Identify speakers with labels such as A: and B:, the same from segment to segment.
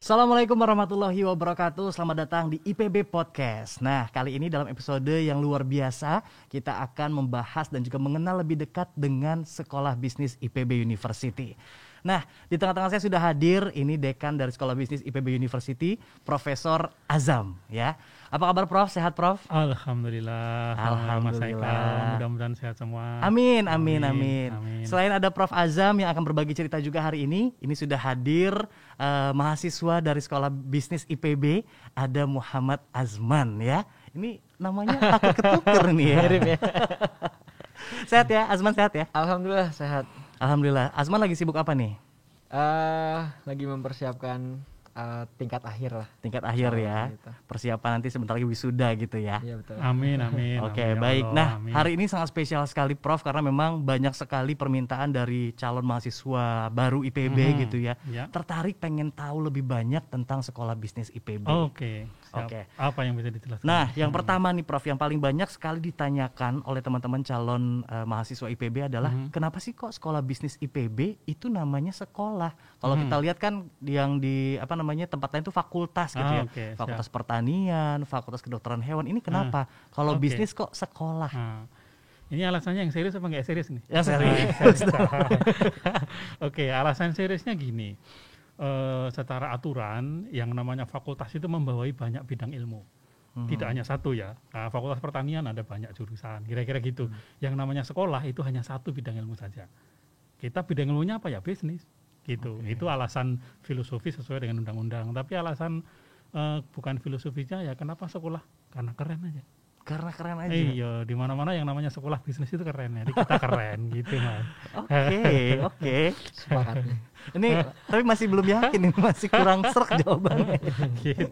A: Assalamualaikum warahmatullahi wabarakatuh. Selamat datang di IPB Podcast. Nah, kali ini dalam episode yang luar biasa, kita akan membahas dan juga mengenal lebih dekat dengan Sekolah Bisnis IPB University. Nah, di tengah-tengah saya sudah hadir, ini Dekan dari Sekolah Bisnis IPB University, Profesor Azam. Ya, apa kabar Prof? Sehat Prof?
B: Alhamdulillah.
A: Alhamdulillah.
B: Mudah-mudahan sehat semua.
A: Amin. Selain ada Prof Azam yang akan berbagi cerita juga hari ini sudah hadir mahasiswa dari Sekolah Bisnis IPB, ada Muhammad Azman ya. Ini namanya takut ketuker nih ya.
C: Mirip ya.
A: Sehat ya, Azman sehat ya?
C: Alhamdulillah sehat.
A: Alhamdulillah. Azman lagi sibuk apa nih?
C: Lagi mempersiapkan tingkat akhir lah.
A: Tingkat akhir ya.
C: Gitu.
A: Persiapan nanti sebentar lagi wisuda gitu ya.
C: Iya betul.
B: Amin.
A: Oke,
B: Amin, ya
A: baik.
B: Allah,
A: Nah,
B: amin.
A: hari ini sangat spesial sekali Prof karena memang banyak sekali permintaan dari calon mahasiswa baru IPB gitu ya.
B: Ya.
A: Tertarik pengen tahu lebih banyak tentang Sekolah Bisnis IPB.
B: Oke. Siap.
A: Oke.
B: Apa yang bisa dijelaskan?
A: Nah, yang pertama nih Prof, yang paling banyak sekali ditanyakan oleh teman-teman calon mahasiswa IPB adalah kenapa sih kok Sekolah Bisnis IPB itu namanya sekolah? Kalau kita lihat kan yang di tempat lain itu fakultas gitu ya.
B: Oke,
A: Fakultas
B: siap.
A: Pertanian, Fakultas Kedokteran Hewan. Ini kenapa? Kalau
B: Oke.
A: bisnis kok sekolah?
B: Nah, ini alasannya yang serius apa nggak serius nih?
A: Yang serius.
B: Oke, alasan seriusnya gini. Secara aturan yang namanya fakultas itu membawahi banyak bidang ilmu. Tidak hanya satu ya. Nah, Fakultas Pertanian ada banyak jurusan, kira-kira gitu. Yang namanya sekolah itu hanya satu bidang ilmu saja. Kita bidang ilmunya apa ya? Bisnis. Gitu. Itu alasan filosofis sesuai dengan undang-undang. Tapi alasan bukan filosofinya ya kenapa sekolah? Karena keren aja.
A: Karena keren aja.
B: Iya, di mana-mana yang namanya sekolah bisnis itu keren. Jadi kita keren gitu, Mas.
A: Oke.
C: Sepakat nih.
A: Ini tapi masih belum yakin, ini masih kurang serk jawabannya.
B: Gitu.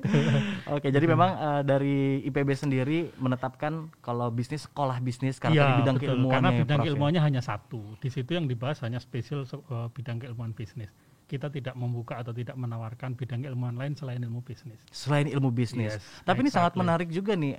A: Oke, jadi memang dari IPB sendiri menetapkan kalau bisnis sekolah bisnis karena
B: Iya,
A: tadi bidang
B: betul.
A: keilmuannya.
B: Karena
A: ya,
B: bidang
A: Prof, ya?
B: keilmuannya hanya satu. Di situ yang dibahas hanya spesial bidang keilmuan bisnis. Kita tidak membuka atau tidak menawarkan bidang keilmuan lain selain ilmu bisnis.
A: Selain ilmu bisnis.
B: Yes,
A: Tapi ini sangat
B: exactly.
A: menarik juga nih.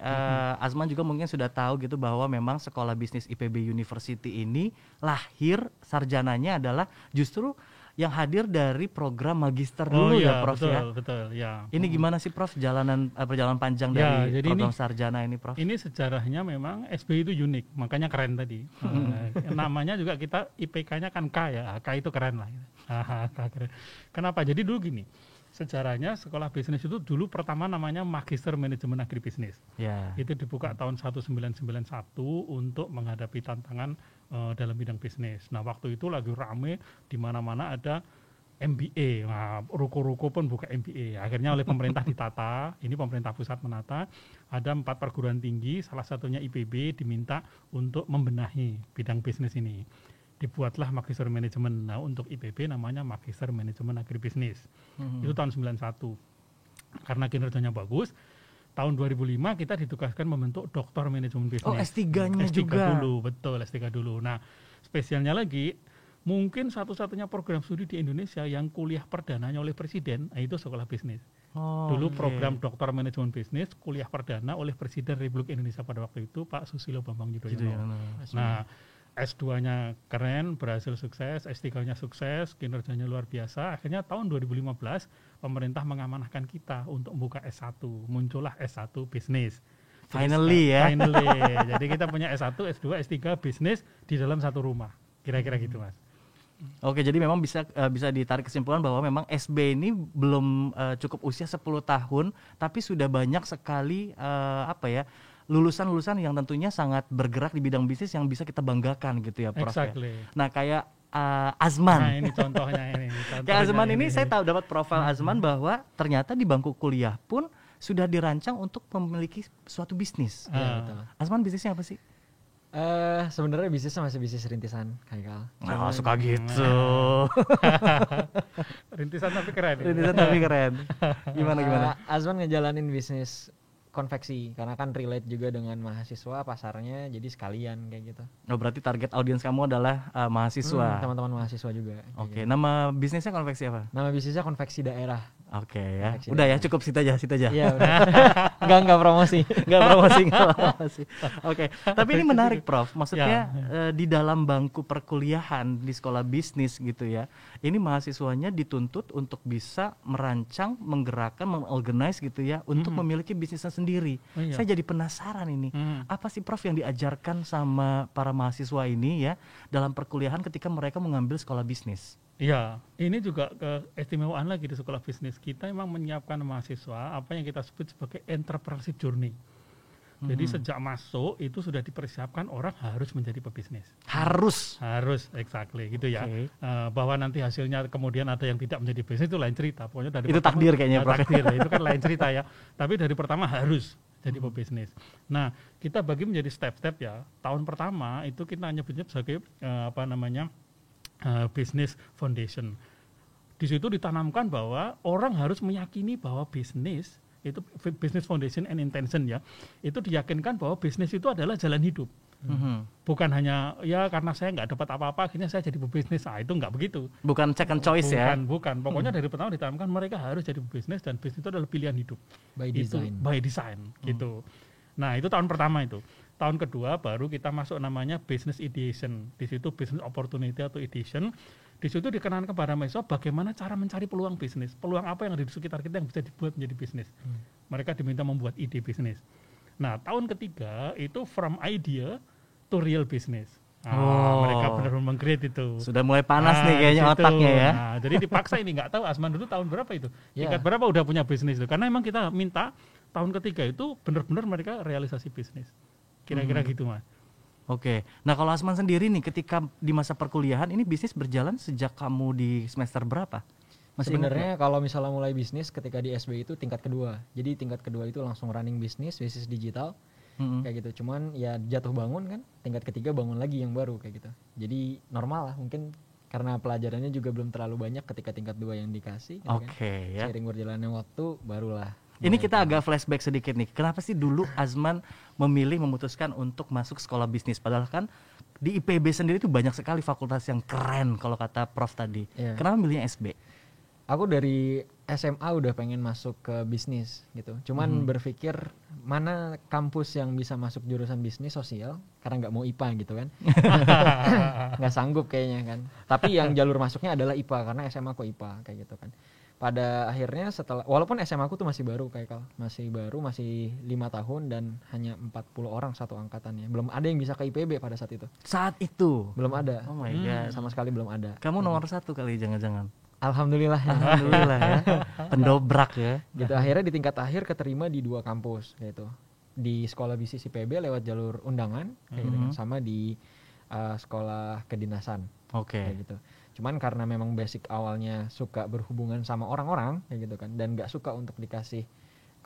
A: Azman juga mungkin sudah tahu gitu bahwa memang Sekolah Bisnis IPB University ini lahir sarjananya adalah justru yang hadir dari program magister dulu ya, Prof
B: betul,
A: ya.
B: Betul, ya.
A: Ini gimana sih Prof perjalanan panjang
B: Ya,
A: dari
B: jadi
A: program
B: ini-
A: sarjana ini, Prof?
B: Ini sejarahnya memang SB itu unik, makanya keren tadi. Namanya juga kita IPK-nya kan K ya, K itu keren lah. K keren. Kenapa? Jadi dulu gini, sejarahnya sekolah bisnis itu dulu pertama namanya Magister Manajemen Agribisnis.
A: Ya.
B: Itu dibuka tahun 1991 untuk menghadapi tantangan dalam bidang bisnis. Nah waktu itu lagi rame, di mana-mana ada MBA, nah, ruko-ruko pun buka MBA. Akhirnya oleh pemerintah ditata, ini pemerintah pusat menata, ada 4 perguruan tinggi, salah satunya IPB diminta untuk membenahi bidang bisnis ini. Dibuatlah Magister Manajemen. Nah untuk IPB namanya Magister Manajemen Agribisnis. Itu tahun 91. Karena kinerjanya bagus, tahun 2005 kita ditugaskan membentuk Doktor Manajemen Bisnis.
A: Oh, S3-nya
B: S3
A: juga.
B: dulu, betul S3 dulu. Nah, spesialnya lagi mungkin satu-satunya program studi di Indonesia yang kuliah perdananya oleh presiden, itu sekolah bisnis.
A: Oh,
B: Dulu
A: oke.
B: program Doktor Manajemen Bisnis kuliah perdana oleh Presiden Republik Indonesia pada waktu itu Pak Susilo Bambang
A: Gitu
B: Yudhoyono.
A: ya.
B: Nah, S2-nya keren, berhasil sukses, S3-nya sukses, kinerjanya luar biasa. Akhirnya tahun 2015 pemerintah mengamanahkan kita untuk membuka S1. Muncullah S1 bisnis.
A: Finally ya.
B: Finally. Jadi kita punya S1, S2, S3 bisnis di dalam satu rumah. Kira-kira gitu, Mas.
A: Oke, jadi memang bisa ditarik kesimpulan bahwa memang SB ini belum cukup usia 10 tahun, tapi sudah banyak sekali lulusan-lulusan yang tentunya sangat bergerak di bidang bisnis yang bisa kita banggakan gitu ya, Prof. Ya.
B: Exactly.
A: Nah, kayak Azman.
B: Nah, ini contohnya ini.
A: Kayak Azman ini saya tahu dapat profil Azman bahwa ternyata di bangku kuliah pun sudah dirancang untuk memiliki suatu bisnis.
C: Iya, betul.
A: Azman bisnisnya apa sih?
C: Sebenarnya bisnisnya masih bisnis rintisan, Kal.
A: Nah, suka gitu.
B: Rintisan tapi keren.
A: Rintisan tapi keren. Gimana?
C: Azman ngejalanin bisnis konveksi karena kan relate juga dengan mahasiswa pasarnya, jadi sekalian kayak gitu.
A: Oh, berarti target audiens kamu adalah mahasiswa.
C: Teman-teman mahasiswa juga. kayak
A: Oke,
C: gitu.
A: nama bisnisnya konveksi apa?
C: Nama bisnisnya konveksi daerah.
A: Oke ya.
C: Aksidental.
A: Udah ya, cukup situ aja.
C: Iya udah. Enggak promosi.
A: Nggak promosi. Oke, tapi ini menarik Prof. Maksudnya di dalam bangku perkuliahan di sekolah bisnis gitu ya, ini mahasiswanya dituntut untuk bisa merancang, menggerakkan, mengorganize gitu ya, untuk memiliki bisnisnya sendiri.
B: Oh, iya.
A: Saya jadi penasaran ini, apa sih Prof yang diajarkan sama para mahasiswa ini ya dalam perkuliahan ketika mereka mengambil sekolah bisnis?
B: Iya, ini juga keistimewaan lagi di sekolah bisnis. Kita memang menyiapkan mahasiswa apa yang kita sebut sebagai entrepreneurship journey. Jadi sejak masuk itu sudah dipersiapkan orang harus menjadi pebisnis.
A: Harus.
B: Exactly gitu ya.
A: Oke.
B: Bahwa nanti hasilnya kemudian ada yang tidak menjadi bisnis itu lain cerita. Pokoknya dari
A: Itu
B: pertama-
A: takdir kayaknya, Prof.
B: Takdir, itu kan lain cerita ya. Tapi dari pertama harus jadi pebisnis. Nah, kita bagi menjadi step-step ya. Tahun pertama itu kita nyebutnya sebagai business foundation. Di situ ditanamkan bahwa orang harus meyakini bahwa bisnis itu business foundation and intention ya. Itu diyakinkan bahwa bisnis itu adalah jalan hidup. Bukan hanya ya karena saya nggak dapat apa-apa akhirnya saya jadi pebisnis. Itu nggak begitu.
A: Bukan second choice ya.
B: Bukan. Pokoknya dari pertama ditanamkan mereka harus jadi pebisnis dan bisnis itu adalah pilihan hidup.
C: By
B: Itu
C: design.
B: by design gitu. Nah, itu tahun pertama itu. Tahun kedua baru kita masuk namanya business ideation. Di situ business opportunity atau ideation. Di situ dikenalkan kepada mahasiswa bagaimana cara mencari peluang bisnis. Peluang apa yang ada di sekitar kita yang bisa dibuat menjadi bisnis. Mereka diminta membuat ide bisnis. Nah, tahun ketiga itu from idea to real business. Mereka benar-benar meng-create itu.
A: Sudah mulai panas nih
B: Nah,
A: kayaknya
B: di situ.
A: otaknya ya.
B: Nah, jadi dipaksa ini nggak tahu Asman dulu tahun berapa itu.
C: Ya.
B: Tingkat berapa udah punya bisnis itu. Karena emang kita minta tahun ketiga itu benar-benar mereka realisasi bisnis. Kira-kira gitu Mas.
A: Oke, nah kalau Asman sendiri nih ketika di masa perkuliahan ini bisnis berjalan sejak kamu di semester berapa? Masih ingat
C: Sebenarnya kalau misalnya mulai bisnis ketika di SB itu tingkat kedua. Jadi tingkat kedua itu langsung running bisnis digital.
A: nggak? Mm-mm.
C: Kayak gitu. Cuman ya jatuh bangun kan, tingkat ketiga bangun lagi yang baru kayak gitu. Jadi normal lah mungkin karena pelajarannya juga belum terlalu banyak ketika tingkat 2 yang dikasih gitu kan.
A: Oke ya.
C: Seiring berjalannya waktu barulah.
A: Ini kita agak flashback sedikit nih. Kenapa sih dulu Azman memutuskan untuk masuk sekolah bisnis? Padahal kan di IPB sendiri itu banyak sekali fakultas yang keren kalau kata Prof tadi.
C: Iya.
A: Kenapa milihnya SB?
C: Aku dari SMA udah pengen masuk ke bisnis gitu. Cuman berpikir mana kampus yang bisa masuk jurusan bisnis sosial karena nggak mau IPA gitu kan. Nggak sanggup kayaknya kan. Tapi yang jalur masuknya adalah IPA karena SMA aku IPA kayak gitu kan. Pada akhirnya setelah walaupun SMA aku tuh masih baru masih 5 tahun dan hanya 40 orang satu angkatannya. Belum ada yang bisa ke IPB pada saat itu.
A: Saat itu.
C: Belum ada.
A: Oh my god.
C: Sama sekali belum ada.
A: Kamu nomor 1 kali jangan-jangan.
C: Alhamdulillah ya.
A: Alhamdulillah ya. Pendobrak ya.
C: Gitu akhirnya di tingkat akhir keterima di 2 kampus gitu. Di sekolah bisnis IPB lewat jalur undangan kayak gitu kan, sama di sekolah kedinasan
A: Oke.
C: kayak gitu. Cuman karena memang basic awalnya suka berhubungan sama orang-orang kayak gitu kan dan nggak suka untuk dikasih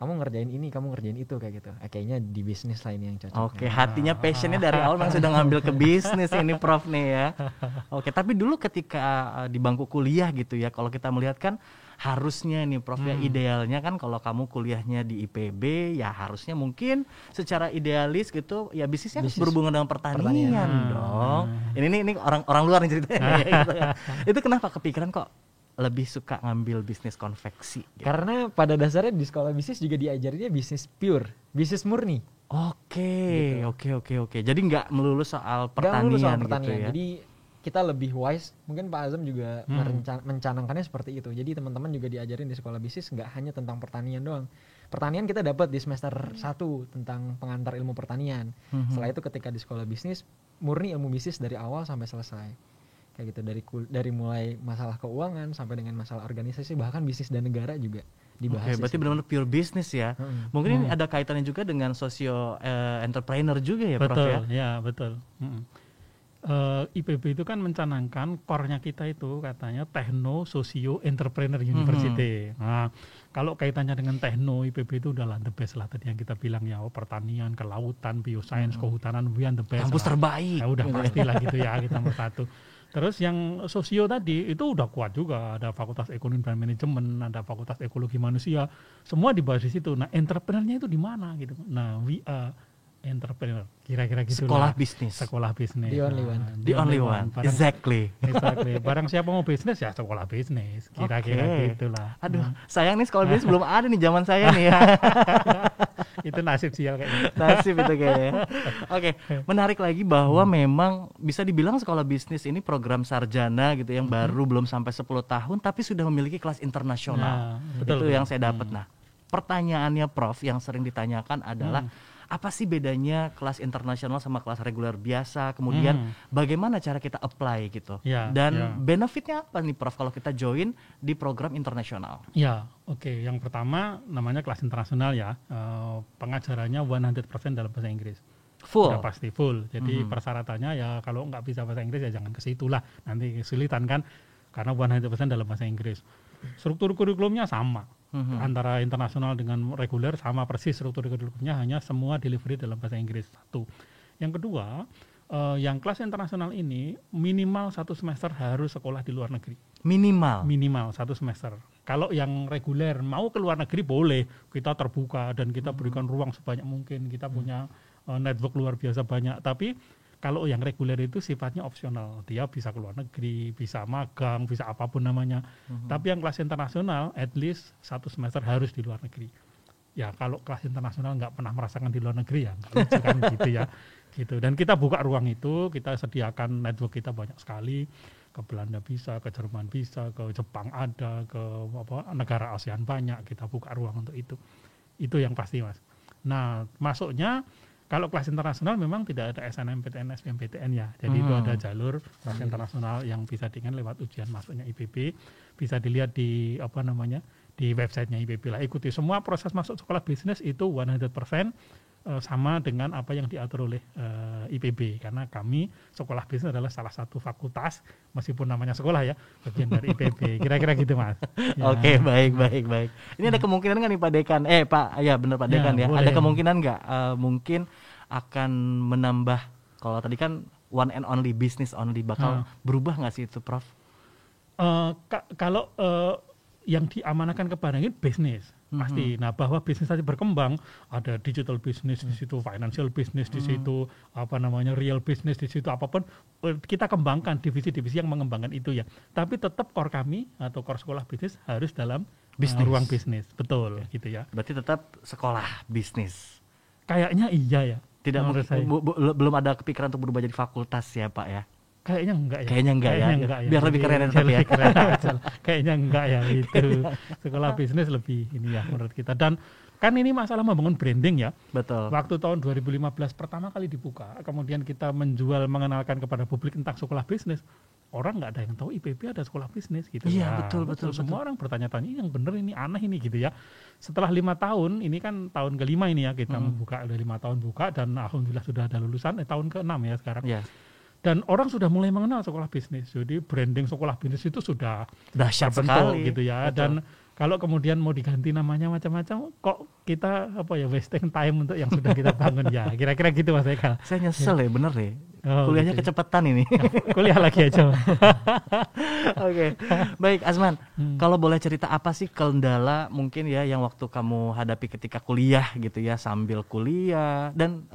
C: kamu ngerjain ini, kamu ngerjain itu kayak gitu. Kayaknya di bisnis lah ini yang cocok.
A: Oke, hatinya passionnya dari awal memang sudah ngambil ke bisnis ini Prof nih ya. Oke, tapi dulu ketika di bangku kuliah gitu ya, kalau kita melihat kan harusnya nih Prof ya idealnya kan kalau kamu kuliahnya di IPB ya harusnya mungkin secara idealis gitu ya bisnisnya harus berhubungan dengan pertanian dong. Ini orang luar nih ceritanya. Gitu ya. Itu kenapa kepikiran kok lebih suka ngambil bisnis konveksi? Gitu?
C: Karena pada dasarnya di sekolah bisnis juga diajarinnya bisnis pure, bisnis murni.
A: Oke. Jadi nggak melulu soal
C: Nggak melulu
A: pertanian,
C: soal
A: gitu
C: pertanian.
A: ya.
C: Jadi kita lebih wise. Mungkin Pak Azam juga mencanangkannya seperti itu. Jadi teman-teman juga diajarin di sekolah bisnis nggak hanya tentang pertanian doang. Pertanian kita dapat di semester 1 tentang pengantar ilmu pertanian. Setelah itu ketika di sekolah bisnis murni ilmu bisnis dari awal sampai selesai. Kayak gitu dari mulai masalah keuangan sampai dengan masalah organisasi bahkan bisnis dan negara juga dibahas.
A: Oke, berarti benar-benar pure bisnis ya. Mungkin ini ada kaitannya juga dengan socio entrepreneur juga ya, Prof ya.
B: Betul, ya betul. IPB itu kan mencanangkan core-nya kita itu katanya Techno Socio Entrepreneur University. Nah, kalau kaitannya dengan Techno, IPB itu udahlah the best lah tadi yang kita bilang ya, pertanian, kelautan, biosains, kehutanan, the best.
A: Kampus
B: lah.
A: terbaik.
B: Ya udah pastilah gitu ya kita nomor 1. Terus yang sosio tadi itu udah kuat juga, ada Fakultas Ekonomi dan Manajemen, ada Fakultas Ekologi Manusia, semua dibahas di situ. Nah, entrepreneurnya itu di mana gitu. Nah, entrepreneur. Kira-kira gitu
A: Sekolah
B: lah.
A: bisnis.
B: Sekolah bisnis.
C: The only one.
A: The only one.
B: Barang,
A: Exactly.
B: exactly. Barang siapa mau bisnis ya sekolah bisnis. Kira-kira
A: Oke.
B: gitulah.
A: Aduh, sayang nih sekolah bisnis belum ada nih zaman saya nih ya.
B: Itu nasib sial kayaknya.
A: Nasib itu kayaknya. Oke, menarik lagi bahwa memang bisa dibilang sekolah bisnis ini program sarjana gitu yang baru belum sampai 10 tahun tapi sudah memiliki kelas internasional.
B: Nah, betul,
A: Itu
B: betul.
A: yang saya dapat. Nah, pertanyaannya Prof yang sering ditanyakan adalah apa sih bedanya kelas internasional sama kelas reguler biasa? Kemudian bagaimana cara kita apply gitu?
B: Ya,
A: Dan
B: ya.
A: benefitnya apa nih Prof kalau kita join di program internasional?
B: Ya, oke. Yang pertama namanya kelas internasional ya. Pengajarannya 100% dalam bahasa Inggris.
A: Full.
B: Sudah pasti full. Jadi persyaratannya ya kalau nggak bisa bahasa Inggris ya jangan ke situ lah. Nanti kesulitan kan. Karena 100% dalam bahasa Inggris. Struktur kurikulumnya sama. Antara internasional dengan reguler sama persis struktur kurikulumnya, hanya semua delivery dalam bahasa Inggris. Satu. Yang kedua, yang kelas internasional ini minimal 1 semester harus sekolah di luar negeri. Minimal 1 semester. Kalau yang reguler mau ke luar negeri boleh, kita terbuka dan kita berikan ruang sebanyak mungkin. Kita punya network luar biasa banyak. Tapi kalau yang reguler itu sifatnya opsional. Dia bisa ke luar negeri, bisa magang, bisa apapun namanya. Tapi yang kelas internasional at least 1 semester harus di luar negeri. Ya kalau kelas internasional nggak pernah merasakan di luar negeri ya nggak lucu kan gitu ya. Gitu. Dan kita buka ruang itu, kita sediakan network kita banyak sekali. Ke Belanda bisa, ke Jerman bisa, ke Jepang ada, ke negara ASEAN banyak. Kita buka ruang untuk itu. Itu yang pasti Mas. Nah masuknya kalau kelas internasional memang tidak ada SNMPTN, SBMPTN ya. Jadi itu ada jalur kelas internasional yang bisa dengan lewat ujian masuknya IPB. Bisa dilihat di di websitenya IPB lah. Ikuti semua proses masuk sekolah bisnis itu 100% sama dengan apa yang diatur oleh IPB. Karena kami sekolah bisnis adalah salah satu fakultas, meskipun namanya sekolah ya, bagian dari IPB. Kira-kira gitu Mas. Ya.
A: Oke, baik. Ini ada kemungkinan nggak nih Pak Dekan? Pak, ya benar Pak Dekan ya.
B: Boleh.
A: Ada kemungkinan nggak mungkin akan menambah, kalau tadi kan one and only, business only, bakal berubah nggak sih itu Prof?
B: Kalau yang diamanahkan kepada ini bisnis pasti. Nah bahwa bisnis tadi berkembang, ada digital business di situ, financial business di situ, real business di situ, apapun kita kembangkan divisi-divisi yang mengembangkan itu ya. Tapi tetap core kami atau core sekolah bisnis harus dalam ruang bisnis, betul gitu ya.
A: Berarti tetap sekolah bisnis.
B: Kayaknya iya ya.
A: Tidak belum ada kepikiran untuk berubah jadi fakultas ya Pak ya?
B: Kayaknya enggak ya.
A: Kayaknya enggak ya. Biar lebih keren
B: Biar
A: ya.
B: lebih keren aja. Kayaknya enggak ya gitu. Sekolah bisnis lebih ini ya menurut kita. Dan kan ini masalah membangun branding ya.
A: Betul.
B: Waktu tahun 2015 pertama kali dibuka, kemudian kita mengenalkan kepada publik tentang sekolah bisnis. Orang nggak ada yang tahu IPB ada sekolah bisnis gitu.
A: Iya,
B: Nah,
A: betul.
B: Semua orang bertanya-tanya, yang bener ini aneh ini gitu ya. Setelah 5 tahun, ini kan tahun ke-5 ini ya kita membuka, udah 5 tahun buka dan alhamdulillah sudah ada lulusan, tahun ke-6 ya sekarang.
A: Iya.
B: Dan orang sudah mulai mengenal sekolah bisnis. Jadi branding sekolah bisnis itu sudah
A: Dahsyat
B: terbentuk
A: sekali
B: gitu ya.
A: Betul.
B: Dan kalau kemudian mau diganti namanya macam-macam, kok kita wasting time untuk yang sudah kita bangun ya. Kira-kira gitu Mas Eka.
A: Saya nyesel ya, bener ya.
B: Oh,
A: Kuliahnya
B: gitu.
A: kecepatan ini.
B: Kuliah lagi aja.
A: Oke, baik Azman. Kalau boleh cerita apa sih kendala mungkin ya yang waktu kamu hadapi ketika kuliah gitu ya, sambil kuliah, dan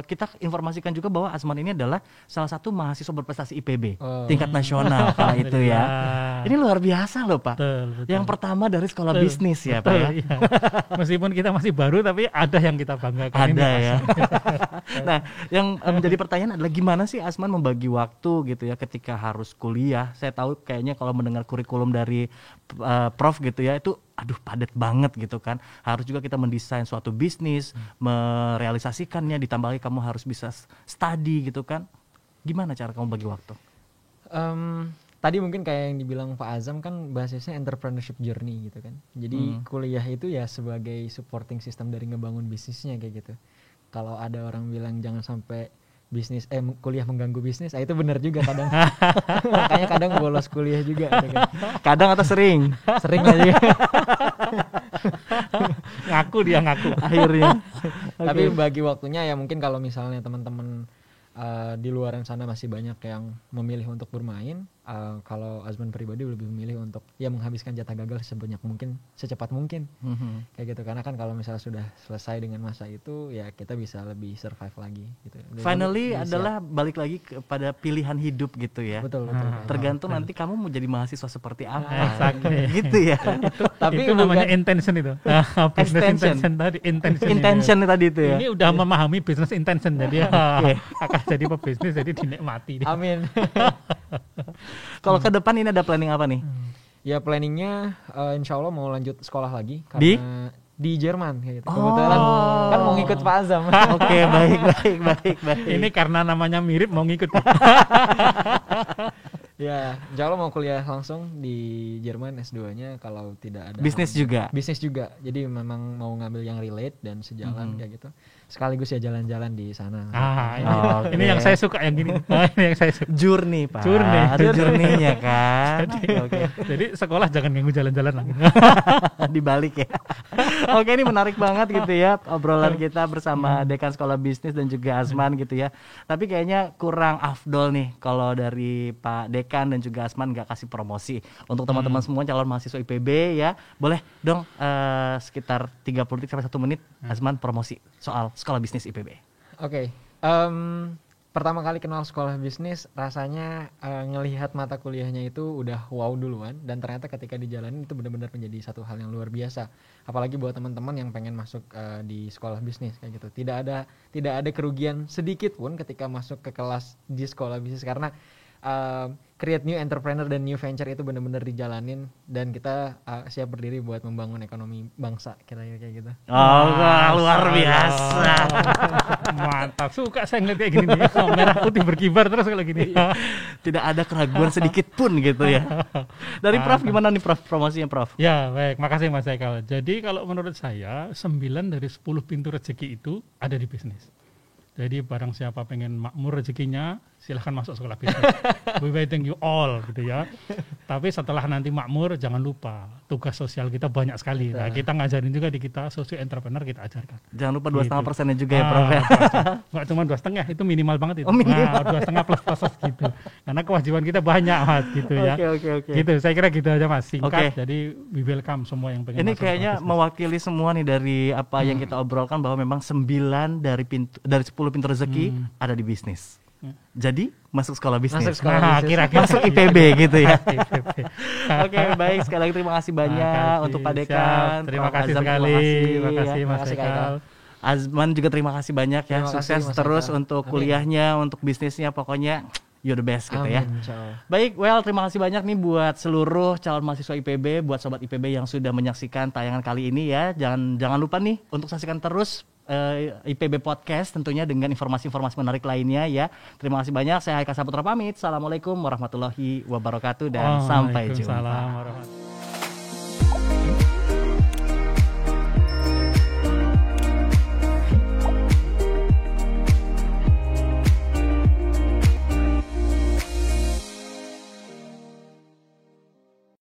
A: kita informasikan juga bahwa Azman ini adalah salah satu mahasiswa berprestasi IPB tingkat nasional kala itu ya. Ini luar biasa loh Pak.
B: Betul.
A: Yang pertama dari sekolah bisnis ya Pak ya.
B: Iya. Meskipun kita masih baru tapi ada yang kita banggakan.
A: Ada
B: ini,
A: ya. Nah, yang menjadi pertanyaan adalah gimana sih Azman membagi waktu gitu ya ketika harus kuliah. Saya tahu kayaknya kalau mendengar kurikulum dari Prof gitu ya, itu aduh padat banget gitu kan. Harus juga kita mendesain suatu bisnis, merealisasikannya, ditambah lagi kamu harus bisa study gitu kan. Gimana cara kamu bagi waktu?
C: Tadi mungkin kayak yang dibilang Pak Azam kan bahasanya entrepreneurship journey gitu kan. Jadi kuliah itu ya sebagai supporting system dari ngebangun bisnisnya kayak gitu. Kalau ada orang bilang jangan sampai kuliah mengganggu bisnis, itu benar juga kadang. Makanya kadang bolos kuliah juga gitu kan.
A: Kadang atau sering?
C: Sering lah juga.
B: Dia ngaku
A: Akhirnya.
C: Tapi bagi waktunya ya mungkin kalau misalnya teman-teman di luaran sana masih banyak yang memilih untuk bermain, kalau Azman pribadi lebih memilih untuk ya menghabiskan jatah gagal sebanyak mungkin, secepat mungkin. Kayak gitu, karena kan kalau misalnya sudah selesai dengan masa itu ya kita bisa lebih survive lagi gitu.
A: Finally adalah balik lagi kepada pilihan hidup gitu ya.
C: Betul.
A: Tergantung nanti kamu mau jadi mahasiswa seperti apa.
B: Exactly.
A: Gitu ya.
C: Tapi
B: itu namanya intention itu. Business intention tadi,
A: Intention tadi itu ya.
B: Ini udah memahami business intention, jadi akan jadi pebisnis, jadi dinikmati.
C: Amin.
A: Kalau ke depan ini ada planning apa nih?
C: Ya planningnya insya Allah mau lanjut sekolah lagi karena di Jerman kayak gitu. Kebetulan kan mau ngikut Pak Azam.
A: Oke, baik.
B: Ini karena namanya mirip mau ngikut.
C: Ya, insya Allah mau kuliah langsung di Jerman S2-nya kalau tidak ada
A: Bisnis juga.
C: Jadi memang mau ngambil yang relate dan sejalan kayak gitu. Sekaligus ya jalan-jalan di sana.
B: Ini yang saya suka yang gini. Ini yang saya suka.
A: Journey, Pak.
B: Journey.
A: Ada journey-nya kan.
B: Jadi sekolah jangan ganggu jalan-jalan lagi.
A: Dibalik ya. Oke, ini menarik banget gitu ya obrolan kita bersama Dekan Sekolah Bisnis dan juga Azman gitu ya. Tapi kayaknya kurang afdol nih kalau dari Pak Dekan dan juga Azman nggak kasih promosi untuk teman-teman semua calon mahasiswa IPB ya. Boleh dong sekitar 30 detik sampai 1 menit Azman promosi soal Sekolah Bisnis IPB.
C: Oke. Pertama kali kenal sekolah bisnis rasanya ngelihat mata kuliahnya itu udah wow duluan, dan ternyata ketika dijalanin itu benar-benar menjadi satu hal yang luar biasa. Apalagi buat teman-teman yang pengen masuk di sekolah bisnis kayak gitu. Tidak ada kerugian sedikit pun ketika masuk ke kelas di sekolah bisnis, karena create new entrepreneur dan new venture itu benar-benar dijalanin, dan kita siap berdiri buat membangun ekonomi bangsa, kira-kira kayak gitu.
A: Luar biasa.
B: Mantap, suka saya ngeliat kayak gini nih. Merah putih berkibar terus kalau gini.
A: Tidak ada keraguan sedikit pun gitu ya. Dari Prof gimana nih Prof, promosinya Prof?
B: Ya baik, makasih Mas Haikal. Jadi kalau menurut saya 9 dari 10 pintu rezeki itu ada di bisnis. Jadi barang siapa pengen makmur rezekinya, silahkan masuk sekolah bisnis. We waiting you all gitu ya. Tapi setelah nanti makmur, jangan lupa tugas sosial kita banyak sekali. Nah, kita ngajarin juga di kita socio entrepreneur kita ajarkan.
A: Jangan lupa 2,5% juga ya Prof.
B: Nggak cuma 2,5, itu minimal banget itu.
A: Minimal.
B: 2,5 plus gitu. Karena kewajiban kita banyak Mas gitu ya.
A: Oke.
B: Gitu, saya kira gitu aja Mas. Singkat, jadi we welcome semua yang pengen
A: ini
B: masuk. Ini
A: kayaknya mewakili semua nih dari apa yang kita obrolkan, bahwa memang 9 dari 10 pintu rezeki ada di bisnis. Jadi masuk sekolah bisnis.
B: Kira-kira
A: masuk IPB gitu ya.
B: IPB.
A: Oke, baik, sekali lagi terima kasih banyak untuk Pak Dekan.
B: Terima kasih
A: Azam,
B: sekali. Terima
A: ya.
B: kasih Mas Haikal.
A: Azman juga terima kasih banyak ya.
C: Terima
A: Sukses
C: kasih, Mas
A: terus
C: Haikal.
A: untuk kuliahnya, untuk bisnisnya, pokoknya you're the best gitu ya.
C: Amin, insyaallah.
A: Baik, terima kasih banyak nih buat seluruh calon mahasiswa IPB, buat sobat IPB yang sudah menyaksikan tayangan kali ini ya. Jangan lupa nih untuk saksikan terus IPB Podcast tentunya dengan informasi-informasi menarik lainnya ya. Terima kasih banyak. Saya Haikal Saputra pamit. Assalamualaikum warahmatullahi wabarakatuh dan sampai jumpa.
B: Waalaikumsalam warahmatullahi wabarakatuh.